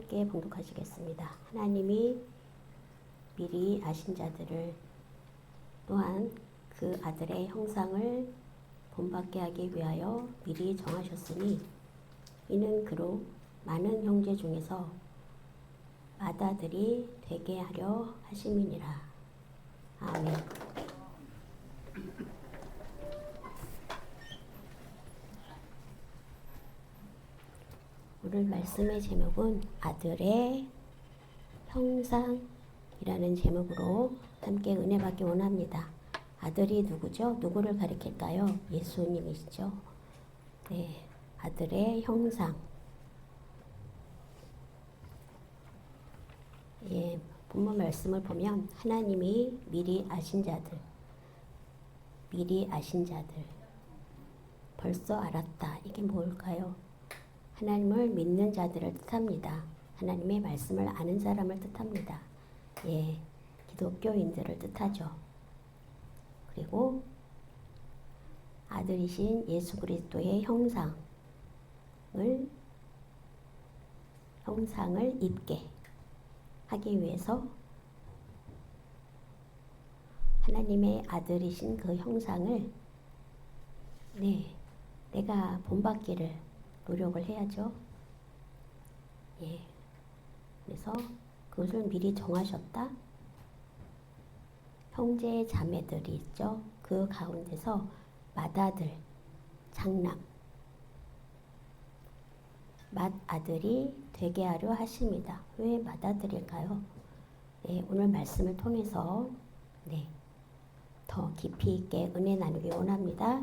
함께 봉독하시겠습니다. 하나님이 미리 아신 자들을 또한 그 아들의 형상을 본받게 하기 위하여 미리 정하셨으니 이는 그로 많은 형제 중에서 맏아들이 되게 하려 하심이니라. 아멘. 오늘 말씀의 제목은 아들의 형상이라는 제목으로 함께 은혜 받기 원합니다. 아들이 누구죠? 누구를 가리킬까요? 예수님이시죠. 네, 아들의 형상. 예, 본문 말씀을 보면 하나님이 미리 아신 자들, 벌써 알았다. 이게 뭘까요? 하나님을 믿는 자들을 뜻합니다. 하나님의 말씀을 아는 사람을 뜻합니다. 예, 기독교인들을 뜻하죠. 그리고 아들이신 예수 그리스도의 형상을 입게 하기 위해서 하나님의 아들이신 그 형상을 내가 본받기를 노력을 해야죠. 예. 그래서 그것을 미리 정하셨다. 형제 자매들이 있죠. 그 가운데서 맏아들, 장남, 맏아들이 되게 하려 하십니다. 왜 맏아들일까요? 네, 오늘 말씀을 통해서 더 깊이 있게 은혜 나누기 원합니다.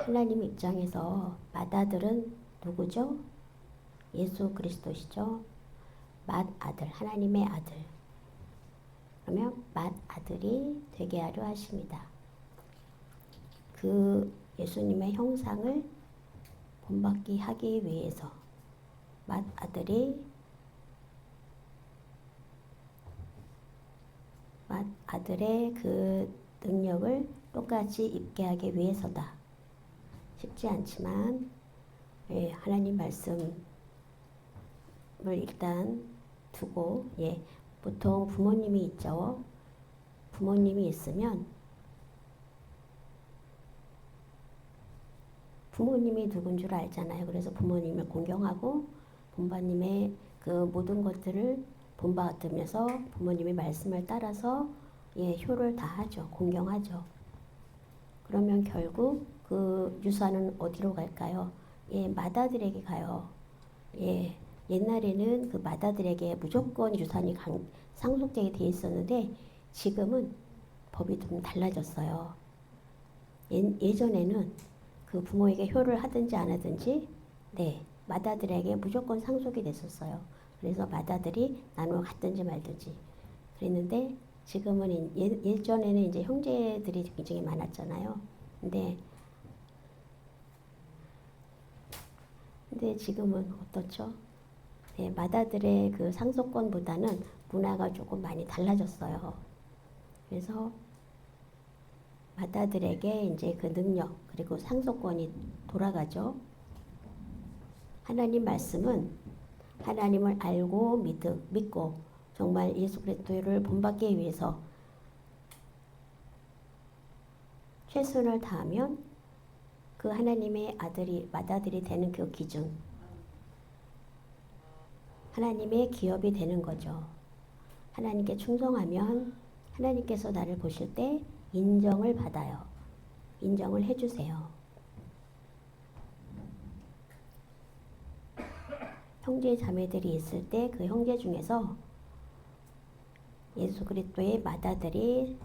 하나님 입장에서 맏아들은 누구죠? 예수 그리스도시죠. 맏아들, 하나님의 아들. 그러면 맏아들이 되게 하려 하십니다. 그 예수님의 형상을 본받게 하기 위해서 맏아들의 그 능력을 똑같이 입게 하기 위해서다. 쉽지 않지만 하나님 말씀을 일단 두고 보통 부모님이 있죠. 부모님이 있으면 부모님이 누군 줄 알잖아요. 그래서 부모님을 공경하고 본받님의 그 모든 것들을 본받으면서 부모님의 말씀을 따라서 효를 다하죠. 공경하죠. 그러면 결국 그 유산은 어디로 갈까요? 맏아들에게 가요. 옛날에는 그 맏아들에게 무조건 유산이 상속되게 돼 있었는데 지금은 법이 좀 달라졌어요. 예전에는 그 부모에게 효를 하든지 안 하든지 맏아들에게 무조건 상속이 됐었어요. 그래서 맏아들이 나누어 갔든지 말든지 그랬는데 지금은 예전에는 이제 형제들이 굉장히 많았잖아요. 근데 지금은 어떻죠? 맏아들의 그 상속권보다는 문화가 조금 많이 달라졌어요. 그래서 맏아들에게 이제 그 능력 그리고 상속권이 돌아가죠. 하나님 말씀은 하나님을 알고 믿고 정말 예수 그리스도를 본받기 위해서 최선을 다하면 그 하나님의 맏아들이 되는 그 기준, 하나님의 기업이 되는 거죠. 하나님께 충성하면 하나님께서 나를 보실 때 인정을 받아요. 인정을 해주세요. 형제 자매들이 있을 때 그 형제 중에서 예수 그리스도의 맏아들이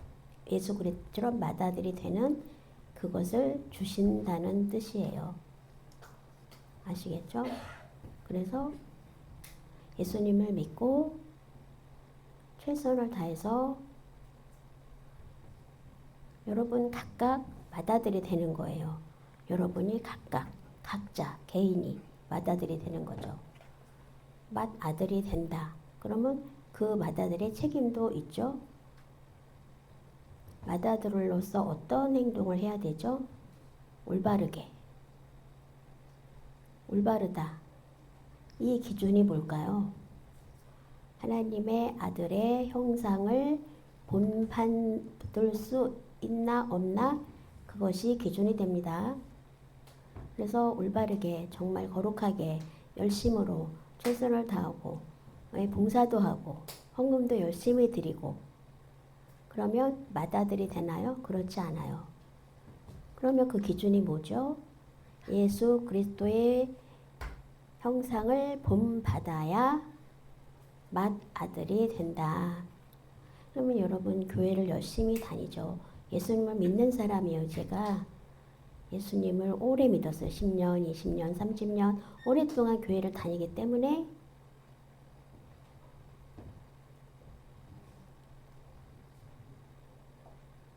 예수 그리스도처럼 맏아들이 되는 그것을 주신다는 뜻이에요. 아시겠죠? 그래서 예수님을 믿고 최선을 다해서 여러분 각각 맏아들이 되는 거예요. 여러분이 각자 개인이 맏아들이 되는 거죠. 맏아들이 된다. 그러면 그 맏아들의 책임도 있죠. 맏아들로서 어떤 행동을 해야 되죠? 올바르다. 이 기준이 뭘까요? 하나님의 아들의 형상을 본받을 수 있나 없나 그것이 기준이 됩니다. 그래서 올바르게 정말 거룩하게 열심으로 최선을 다하고 봉사도 하고 헌금도 열심히 드리고 그러면 맏아들이 되나요? 그렇지 않아요. 그러면 그 기준이 뭐죠? 예수 그리스도의 형상을 본받아야 맏아들이 된다. 그러면 여러분 교회를 열심히 다니죠. 예수님을 믿는 사람이에요. 제가 예수님을 오래 믿었어요. 10년, 20년, 30년 오랫동안 교회를 다니기 때문에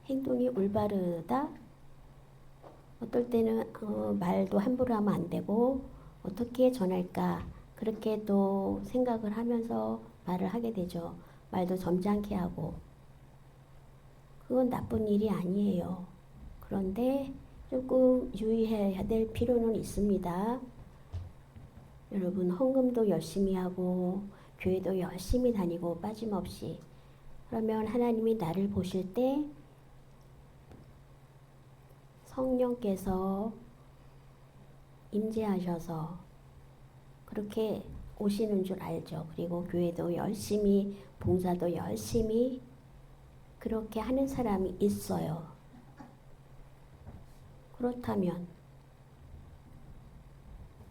행동이 올바르다. 어떨 때는 말도 함부로 하면 안 되고 어떻게 전할까 그렇게 또 생각을 하면서 말을 하게 되죠. 말도 점잖게 하고 그건 나쁜 일이 아니에요. 그런데 조금 유의해야 될 필요는 있습니다. 여러분 헌금도 열심히 하고 교회도 열심히 다니고 빠짐없이 그러면 하나님이 나를 보실 때 성령께서 임재하셔서 그렇게 오시는 줄 알죠. 그리고 교회도 열심히 봉사도 열심히 그렇게 하는 사람이 있어요.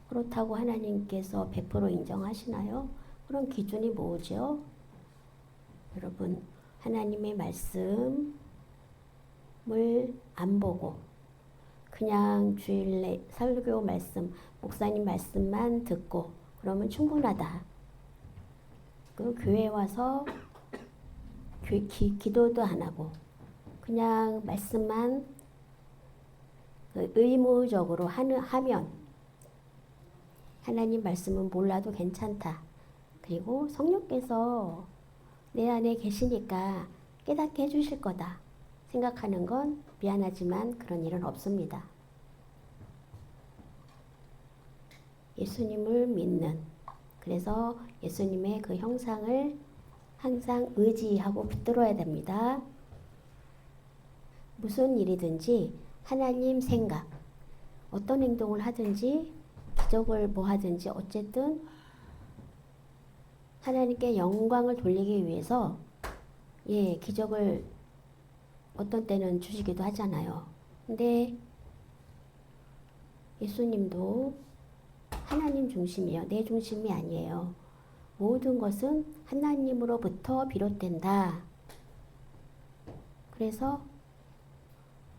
그렇다고 하나님께서 100% 인정하시나요? 그럼 기준이 뭐죠? 여러분 하나님의 말씀을 안 보고 그냥 주일 설교 말씀, 목사님 말씀만 듣고 그러면 충분하다. 그 교회 와서 기도도 안 하고 그냥 말씀만 의무적으로 하면 하나님 말씀은 몰라도 괜찮다. 그리고 성령께서 내 안에 계시니까 깨닫게 해주실 거다. 생각하는 건 미안하지만 그런 일은 없습니다. 예수님을 믿는 그래서 예수님의 그 형상을 항상 의지하고 붙들어야 됩니다. 무슨 일이든지 하나님 생각 어떤 행동을 하든지 기적을 뭐 하든지 어쨌든 하나님께 영광을 돌리기 위해서 기적을 어떤 때는 주시기도 하잖아요. 근데 예수님도 하나님 중심이에요. 내 중심이 아니에요. 모든 것은 하나님으로부터 비롯된다. 그래서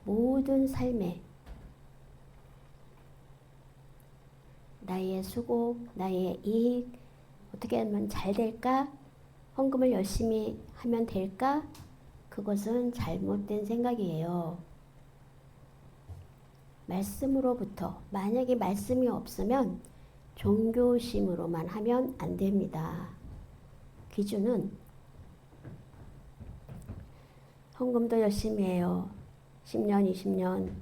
모든 삶에 나의 수고, 나의 이익, 어떻게 하면 잘 될까? 헌금을 열심히 하면 될까? 그것은 잘못된 생각이에요. 말씀으로부터 만약에 말씀이 없으면 종교심으로만 하면 안 됩니다. 기준은 헌금도 열심히 해요. 10년, 20년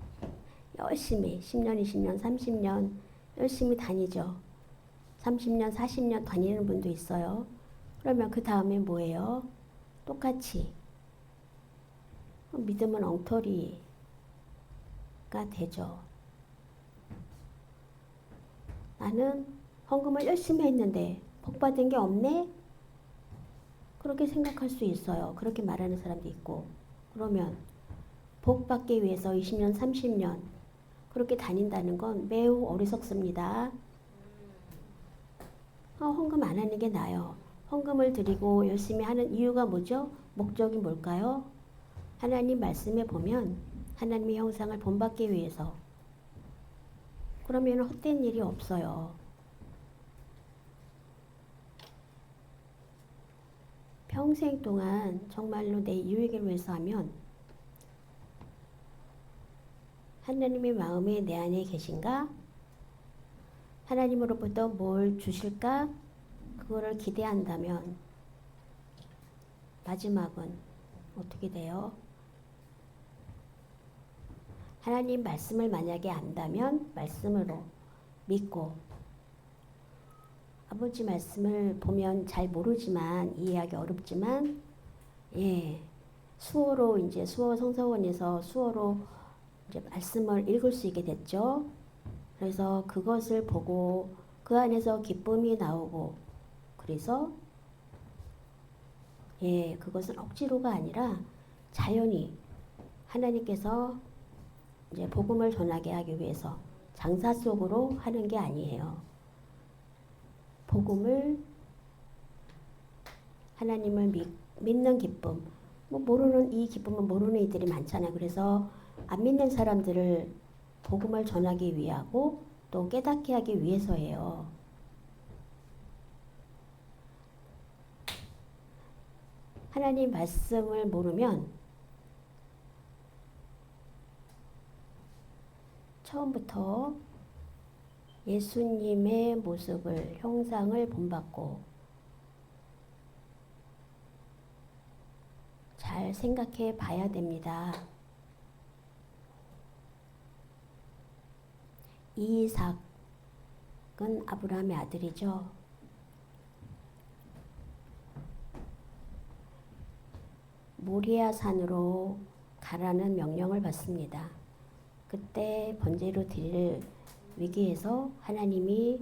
열심히 10년, 20년, 30년 열심히 다니죠. 30년, 40년 다니는 분도 있어요. 그러면 그 다음에 뭐예요? 똑같이 믿음은 엉터리가 되죠. 나는 헌금을 열심히 했는데 복 받은 게 없네? 그렇게 생각할 수 있어요. 그렇게 말하는 사람도 있고. 그러면 복 받기 위해서 20년, 30년 그렇게 다닌다는 건 매우 어리석습니다. 헌금 안 하는 게 나아요. 헌금을 드리고 열심히 하는 이유가 뭐죠? 목적이 뭘까요? 하나님 말씀에 보면 하나님의 형상을 본받기 위해서. 그러면 헛된 일이 없어요. 평생 동안 정말로 내 유익을 위해서 하면 하나님의 마음이 내 안에 계신가? 하나님으로부터 뭘 주실까? 그거를 기대한다면 마지막은 어떻게 돼요? 하나님 말씀을 만약에 안다면 말씀으로 믿고 아버지 말씀을 보면 잘 모르지만 이해하기 어렵지만 예, 수어로 이제 수어 성서원에서 수어로 이제 말씀을 읽을 수 있게 됐죠. 그래서 그것을 보고 그 안에서 기쁨이 나오고 그래서 예, 그것은 억지로가 아니라 자연히 하나님께서 이제 복음을 전하게 하기 위해서 장사 속으로 하는 게 아니에요. 복음을 하나님을 믿는 기쁨. 뭐 모르는 이 기쁨은 모르는 이들이 많잖아요. 그래서 안 믿는 사람들을 복음을 전하기 위하고 또 깨닫게 하기 위해서예요. 하나님 말씀을 모르면 처음부터 예수님의 모습을, 형상을 본받고 잘 생각해 봐야 됩니다. 이삭은 아브라함의 아들이죠. 모리아 산으로 가라는 명령을 받습니다. 그때 번제로 드릴 위기에서 하나님이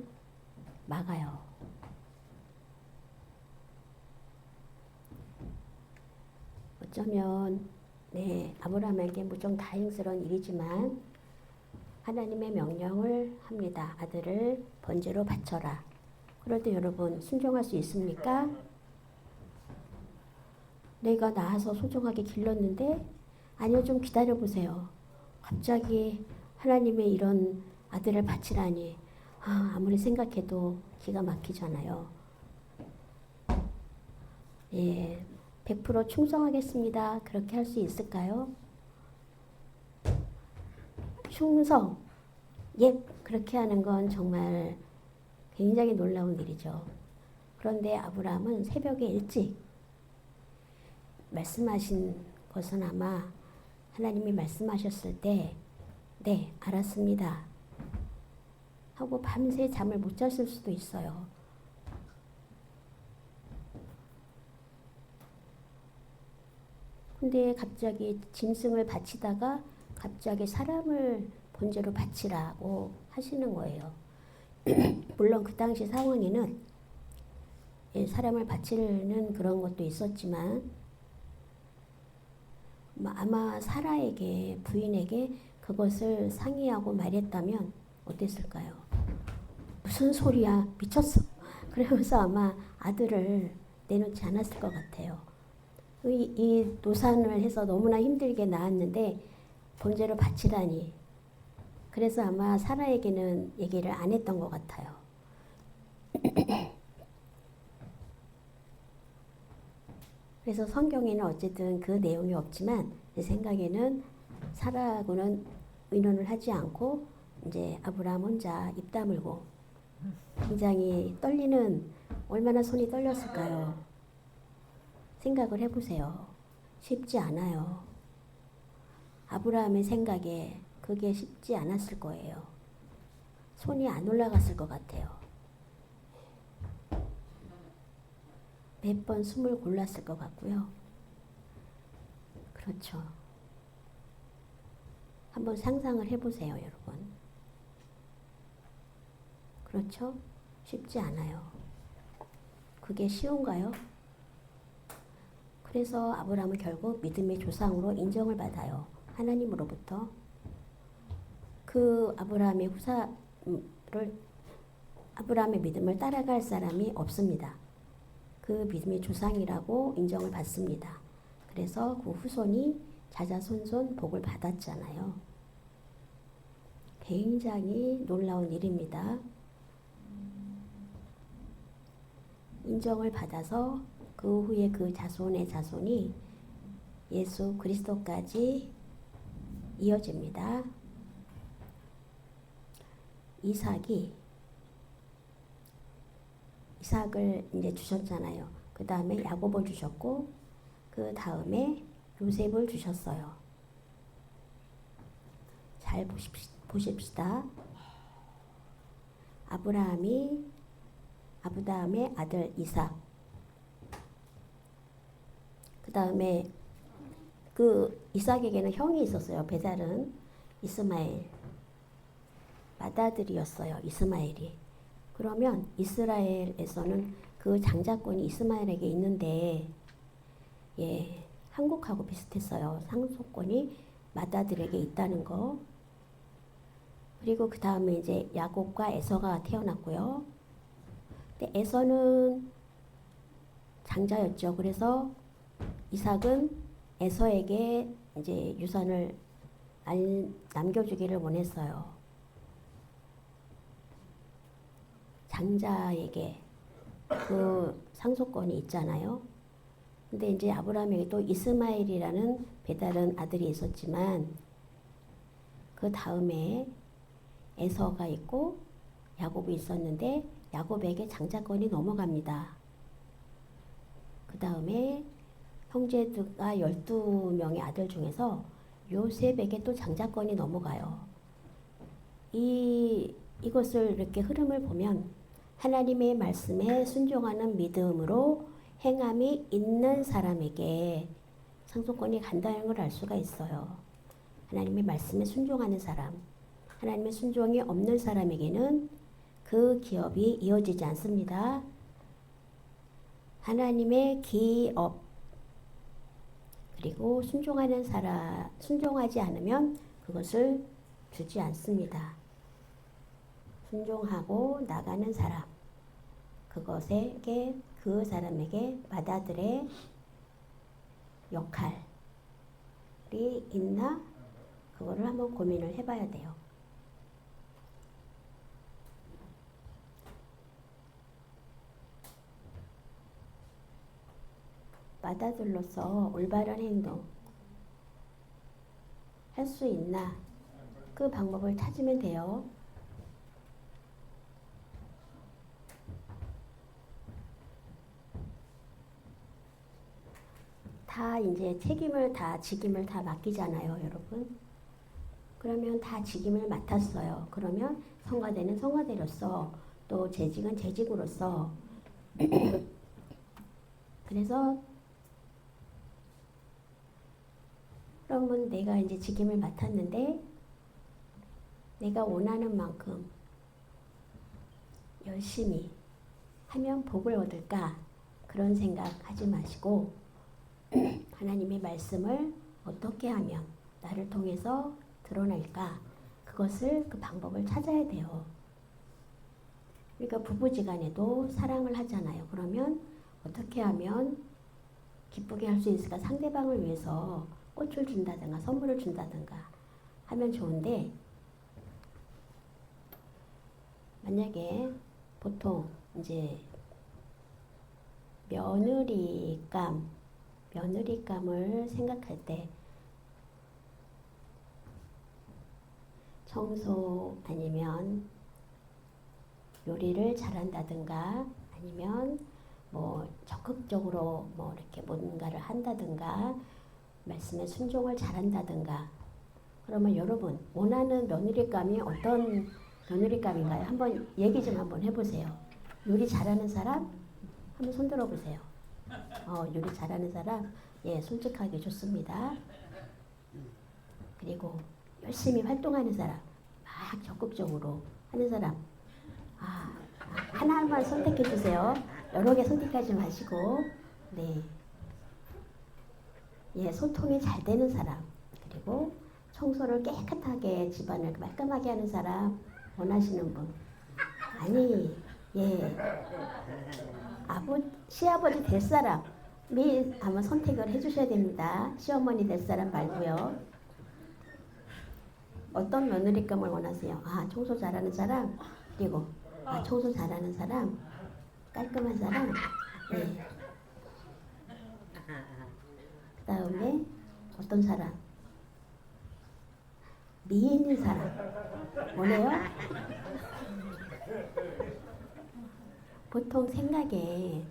막아요. 어쩌면 아브라함에게 무척 다행스러운 일이지만 하나님의 명령을 합니다. 아들을 번제로 바쳐라. 그럴 때 여러분 순종할 수 있습니까? 내가 낳아서 소중하게 길렀는데 아니요, 좀 기다려보세요. 갑자기 하나님의 이런 아들을 바치라니 아무리 생각해도 기가 막히잖아요. 예, 100% 충성하겠습니다. 그렇게 할 수 있을까요? 충성, 예, 그렇게 하는 건 정말 굉장히 놀라운 일이죠. 그런데 아브라함은 새벽에 일찍 말씀하신 것은 아마 하나님이 말씀하셨을 때 네, 알았습니다 하고 밤새 잠을 못 잤을 수도 있어요. 근데 갑자기 짐승을 바치다가 갑자기 사람을 번제로 바치라고 하시는 거예요. 물론 그 당시 상황에는 사람을 바치는 그런 것도 있었지만 아마 사라에게, 부인에게 그것을 상의하고 말했다면 어땠을까요? 무슨 소리야, 미쳤어. 그러면서 아마 아들을 내놓지 않았을 것 같아요. 이 노산을 해서 너무나 힘들게 낳았는데 번제로 바치다니. 그래서 아마 사라에게는 얘기를 안 했던 것 같아요. 그래서 성경에는 어쨌든 그 내용이 없지만 제 생각에는 사라하고는 의논을 하지 않고 이제 아브라함 혼자 입 다물고 굉장히 떨리는, 얼마나 손이 떨렸을까요? 생각을 해보세요. 쉽지 않아요. 아브라함의 생각에 그게 쉽지 않았을 거예요. 손이 안 올라갔을 것 같아요. 몇 번 숨을 골랐을 것 같고요. 그렇죠. 한번 상상을 해보세요, 여러분. 그렇죠? 쉽지 않아요. 그게 쉬운가요? 그래서 아브라함은 결국 믿음의 조상으로 인정을 받아요. 하나님으로부터. 그 아브라함의 아브라함의 믿음을 따라갈 사람이 없습니다. 그 믿음의 조상이라고 인정을 받습니다. 그래서 그 후손이 자자손손 복을 받았잖아요. 굉장히 놀라운 일입니다. 인정을 받아서 그 후에 그 자손의 자손이 예수 그리스도까지 이어집니다. 이삭을 이제 주셨잖아요. 그 다음에 야곱을 주셨고 그 다음에 요셉을 주셨어요. 잘 보십시다. 아브라함의 아들 이삭. 그 다음에 그 이삭에게는 형이 있었어요. 베달은 이스마엘. 맏아들이었어요. 이스마엘이. 그러면 이스라엘에서는 그 장자권이 이스마엘에게 있는데, 예, 한국하고 비슷했어요. 상속권이 맏아들에게 있다는 거. 그리고 그 다음에 이제 야곱과 에서가 태어났고요. 근데 에서는 장자였죠. 그래서 이삭은 에서에게 이제 유산을 남겨주기를 원했어요. 장자에게 그 상속권이 있잖아요. 근데 이제 아브라함에게 또 이스마엘이라는 배다른 아들이 있었지만 그 다음에 에서가 있고 야곱이 있었는데 야곱에게 장자권이 넘어갑니다. 그 다음에 형제가 12명의 아들 중에서 요셉에게 또 장자권이 넘어가요. 이것을 이렇게 흐름을 보면 하나님의 말씀에 순종하는 믿음으로 행함이 있는 사람에게 상속권이 간다는 걸 알 수가 있어요. 하나님의 말씀에 순종하는 사람, 하나님의 순종이 없는 사람에게는 그 기업이 이어지지 않습니다. 하나님의 기업, 그리고 순종하지 않으면 그것을 주지 않습니다. 순종하고 나가는 사람, 그 사람에게 맏아들의 역할이 있나? 그거를 한번 고민을 해봐야 돼요. 맏아들로서 올바른 행동 할 수 있나? 그 방법을 찾으면 돼요. 다 이제 책임을 다 직임을 다 맡기잖아요, 여러분. 그러면 다 직임을 맡았어요. 그러면 성가대는 성가대로서 또 재직은 재직으로서 그래서 그러면 내가 이제 직임을 맡았는데 내가 원하는 만큼 열심히 하면 복을 얻을까? 그런 생각하지 마시고 하나님의 말씀을 어떻게 하면 나를 통해서 드러날까? 그 방법을 찾아야 돼요. 그러니까 부부지간에도 사랑을 하잖아요. 그러면 어떻게 하면 기쁘게 할 수 있을까? 상대방을 위해서 꽃을 준다든가 선물을 준다든가 하면 좋은데, 만약에 보통 이제 며느리감을 생각할 때 청소 아니면 요리를 잘한다든가 아니면 뭐 적극적으로 뭐 이렇게 뭔가를 한다든가 말씀에 순종을 잘한다든가, 그러면 여러분 원하는 며느리감이 어떤 며느리감인가요? 한번 얘기 좀 한번 해보세요. 요리 잘하는 사람? 한번 손 들어보세요. 요리 잘하는 사람? 예, 솔직하게 좋습니다. 그리고 열심히 활동하는 사람, 막 적극적으로 하는 사람, 하나만 선택해 주세요. 여러 개 선택하지 마시고, 네, 예, 소통이 잘 되는 사람, 그리고 청소를 깨끗하게 집안을 깔끔하게 하는 사람 원하시는 분. 아니, 예, 시아버지 될 사람이 한번 선택을 해주셔야 됩니다. 시어머니 될 사람 말고요. 어떤 며느리감을 원하세요? 청소 잘하는 사람, 그리고 청소 잘하는 사람, 깔끔한 사람, 네. 그 다음에 어떤 사람? 미인인 사람 원해요? 보통 생각에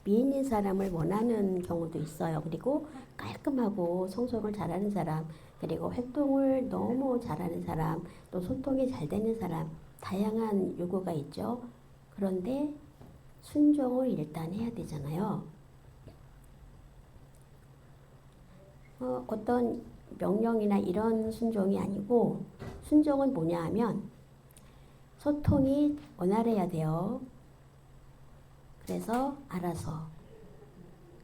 미인인 사람을 원하는 경우도 있어요. 그리고 깔끔하고 청소를 잘하는 사람, 그리고 활동을 너무 잘하는 사람, 또 소통이 잘 되는 사람, 다양한 요구가 있죠. 그런데 순종을 일단 해야 되잖아요. 어떤 명령이나 이런 순종이 아니고 순종은 뭐냐 하면 소통이 원활해야 돼요. 그래서 알아서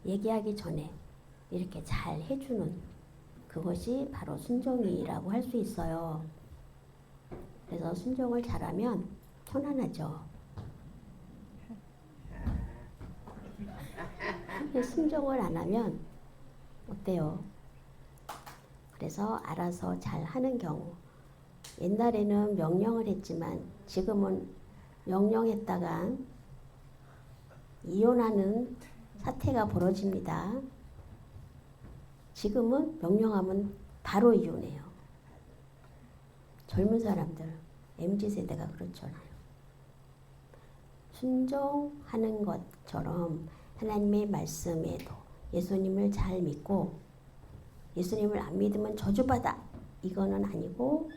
얘기하기 전에 이렇게 잘 해주는 그것이 바로 순종이라고 할 수 있어요. 그래서 순종을 잘하면 편안하죠. 순종을 안 하면 어때요? 그래서 알아서 잘 하는 경우. 옛날에는 명령을 했지만 지금은 명령했다가 이혼하는 사태가 벌어집니다. 지금은 명령하면 바로 이혼해요. 젊은 사람들, MZ세대가 그렇잖아요. 순종하는 것처럼 하나님의 말씀에도 예수님을 잘 믿고 예수님을 안 믿으면 저주받아 이거는 아니고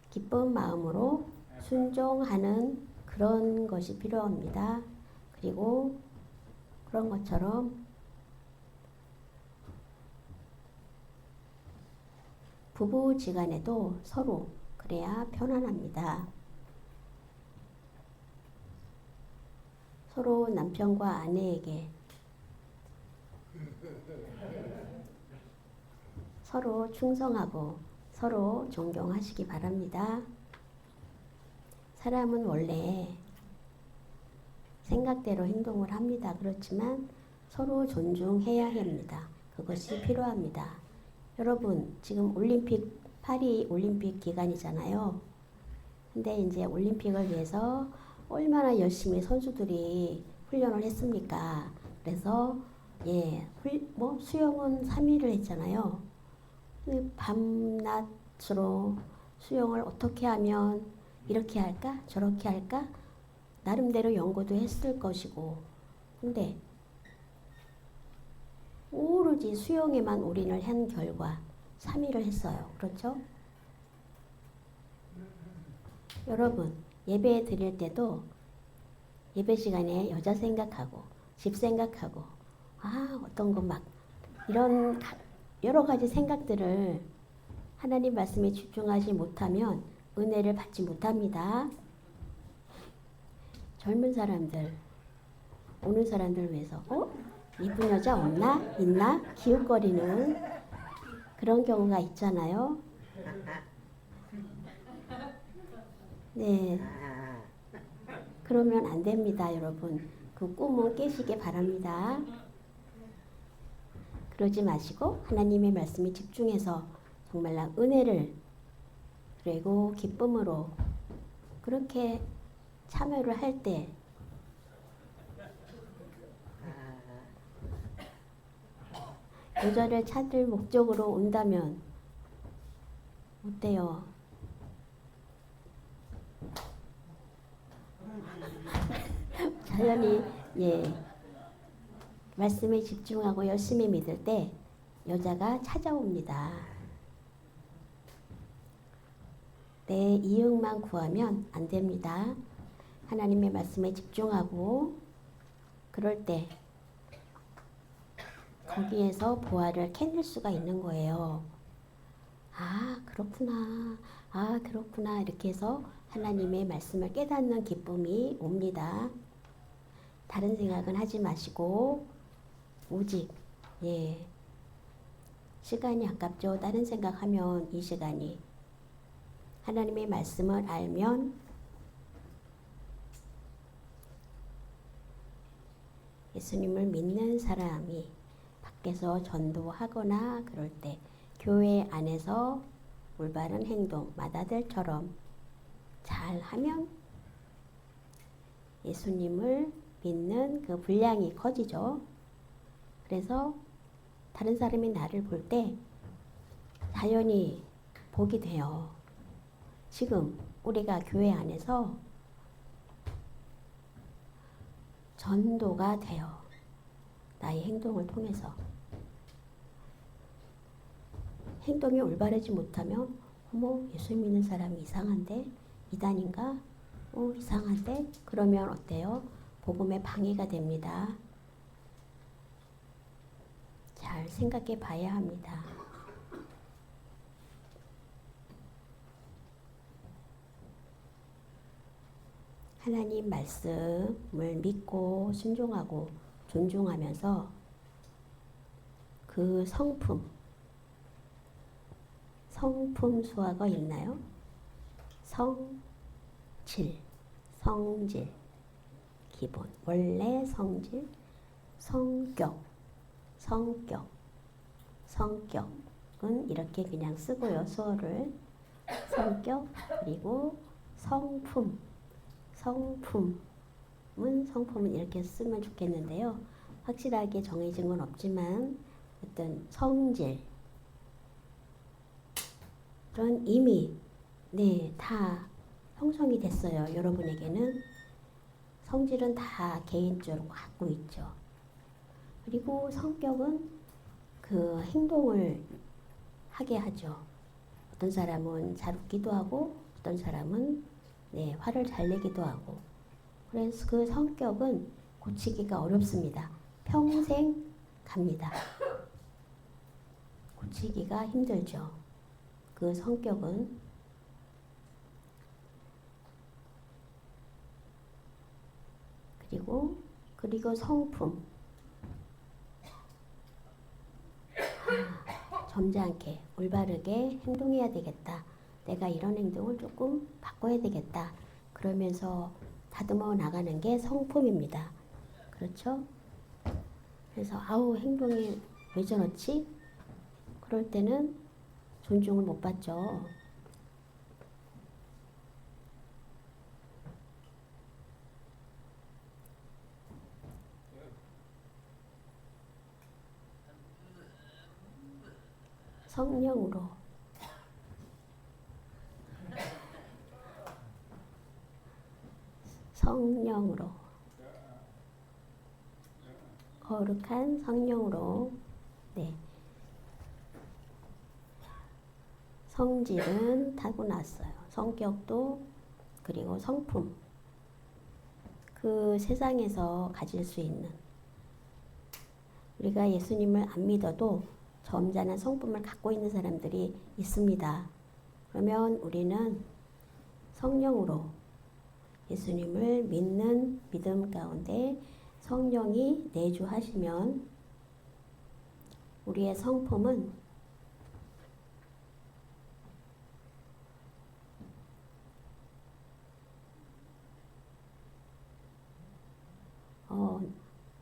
기쁜 마음으로 순종하는 그런 것이 필요합니다. 그리고 그런 것처럼 부부지간에도 서로 그래야 편안합니다. 서로 남편과 아내에게 서로 충성하고 서로 존경하시기 바랍니다. 사람은 원래 생각대로 행동을 합니다. 그렇지만 서로 존중해야 합니다. 그것이 필요합니다. 여러분, 지금 파리 올림픽 기간이잖아요. 근데 이제 올림픽을 위해서 얼마나 열심히 선수들이 훈련을 했습니까? 그래서 수영은 3일을 했잖아요. 밤낮으로 수영을 어떻게 하면 이렇게 할까? 저렇게 할까? 나름대로 연구도 했을 것이고. 근데 오로지 수영에만 올인을 한 결과 3일을 했어요. 그렇죠? 여러분, 예배 드릴 때도 예배 시간에 여자 생각하고 집 생각하고 어떤 거 막 이런 여러 가지 생각들을 하나님 말씀에 집중하지 못하면 은혜를 받지 못합니다. 젊은 사람들, 오는 사람들 위해서 이쁜 여자 없나? 있나? 기웃거리는 그런 경우가 있잖아요. 네. 그러면 안 됩니다, 여러분. 그 꿈은 깨시기 바랍니다. 그러지 마시고 하나님의 말씀에 집중해서 정말 은혜를 그리고 기쁨으로 그렇게 참여를 할 때 여자를 찾을 목적으로 온다면 어때요? 자연히 말씀에 집중하고 열심히 믿을 때 여자가 찾아옵니다. 내 이익만 구하면 안 됩니다. 하나님의 말씀에 집중하고 그럴 때 거기에서 보화를 캐낼 수가 있는 거예요. 그렇구나. 그렇구나. 이렇게 해서 하나님의 말씀을 깨닫는 기쁨이 옵니다. 다른 생각은 하지 마시고 오직 시간이 아깝죠. 다른 생각하면 이 시간이 하나님의 말씀을 알면 예수님을 믿는 사람이 밖에서 전도하거나 그럴 때 교회 안에서 올바른 행동, 마다들처럼 잘하면 예수님을 믿는 그 분량이 커지죠. 그래서 다른 사람이 나를 볼 때 자연히 보게 돼요. 지금 우리가 교회 안에서 전도가 돼요. 나의 행동을 통해서. 행동이 올바르지 못하면 예수 믿는 사람이 이상한데? 이단인가? 이상한데? 그러면 어때요? 복음에 방해가 됩니다. 잘 생각해 봐야 합니다. 하나님 말씀을 믿고 순종하고 존중하면서 그 성품 수학어 있나요? 성질, 성질, 기본, 원래 성질, 성격은 이렇게 그냥 쓰고요. 수어를 성격, 그리고 성품은 이렇게 쓰면 좋겠는데요. 확실하게 정해진 건 없지만 어떤 성질 그런 이미 다 형성이 됐어요. 여러분에게는 성질은 다 개인적으로 갖고 있죠. 그리고 성격은 그 행동을 하게 하죠. 어떤 사람은 잘 웃기도 하고 어떤 사람은 화를 잘 내기도 하고 그래서 그 성격은 고치기가 어렵습니다. 평생 갑니다. 고치기가 힘들죠. 그 성격은 그리고 성품 점잖게 올바르게 행동해야 되겠다. 내가 이런 행동을 조금 바꿔야 되겠다. 그러면서 다듬어 나가는 게 성품입니다. 그렇죠? 그래서 행동이 왜 저렇지? 그럴 때는 존중을 못 받죠. 성령으로 거룩한 성령으로 성질은 타고났어요. 성격도 그리고 성품 그 세상에서 가질 수 있는 우리가 예수님을 안 믿어도 점잖은 성품을 갖고 있는 사람들이 있습니다. 그러면 우리는 성령으로 예수님을 믿는 믿음 가운데 성령이 내주하시면 우리의 성품은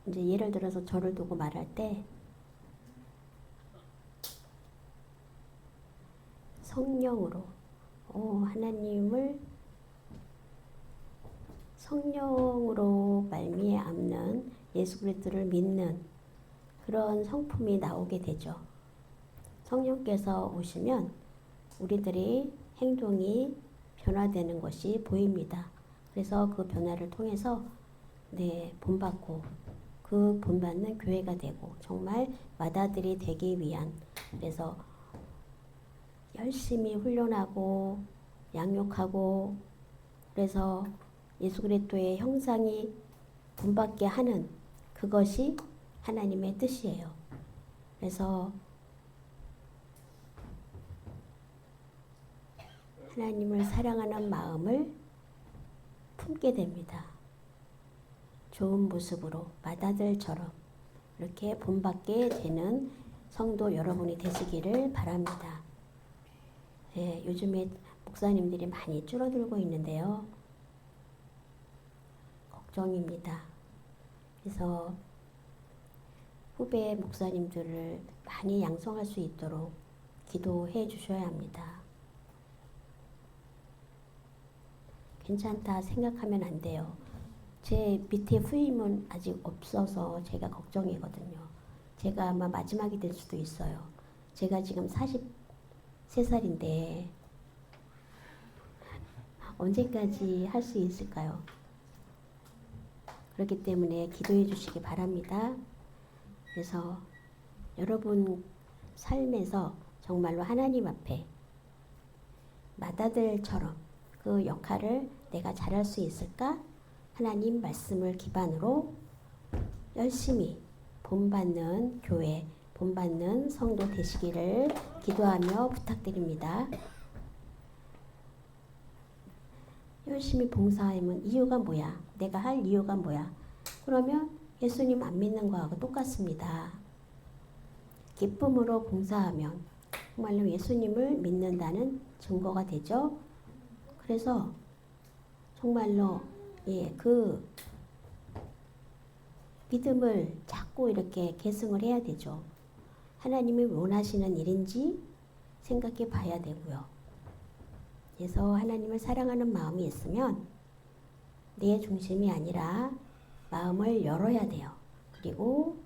이제 예를 들어서 저를 두고 말할 때 성령으로 하나님을 성령으로 말미암는 예수 그리스도를 믿는 그런 성품이 나오게 되죠. 성령께서 오시면 우리들이 행동이 변화되는 것이 보입니다. 그래서 그 변화를 통해서 본받고 그 본받는 교회가 되고 정말 맏아들이 되기 위한 그래서 열심히 훈련하고 양육하고 그래서 예수 그리스도의 형상이 본받게 하는 그것이 하나님의 뜻이에요. 그래서 하나님을 사랑하는 마음을 품게 됩니다. 좋은 모습으로 맏아들처럼 이렇게 본받게 되는 성도 여러분이 되시기를 바랍니다. 요즘에 목사님들이 많이 줄어들고 있는데요. 걱정입니다. 그래서 후배 목사님들을 많이 양성할 수 있도록 기도해 주셔야 합니다. 괜찮다 생각하면 안 돼요. 제 밑에 후임은 아직 없어서 제가 걱정이거든요. 제가 아마 마지막이 될 수도 있어요. 제가 지금 43살인데 언제까지 할 수 있을까요? 그렇기 때문에 기도해 주시기 바랍니다. 그래서 여러분 삶에서 정말로 하나님 앞에 맏아들처럼 그 역할을 내가 잘할 수 있을까? 하나님 말씀을 기반으로 열심히 본받는 교회, 본받는 성도 되시기를 기도하며 부탁드립니다. 열심히 봉사하면 이유가 뭐야? 내가 할 이유가 뭐야? 그러면 예수님 안 믿는 거하고 똑같습니다. 기쁨으로 봉사하면 정말로 예수님을 믿는다는 증거가 되죠. 그래서 정말로 그 믿음을 자꾸 이렇게 계승을 해야 되죠. 하나님이 원하시는 일인지 생각해 봐야 되고요. 그래서 하나님을 사랑하는 마음이 있으면 내 중심이 아니라 마음을 열어야 돼요. 그리고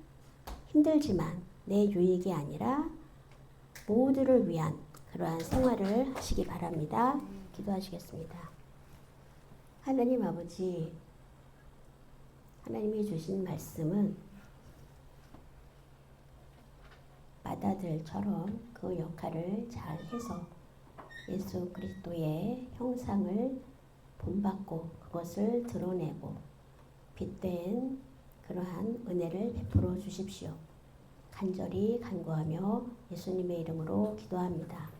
힘들지만 내 유익이 아니라 모두를 위한 그러한 생활을 하시기 바랍니다. 기도하시겠습니다. 하나님 아버지, 하나님이 주신 말씀은 마다들처럼 그 역할을 잘 해서 예수 그리스도의 형상을 본받고 그것을 드러내고 빛된 그러한 은혜를 베풀어 주십시오. 간절히 간구하며 예수님의 이름으로 기도합니다.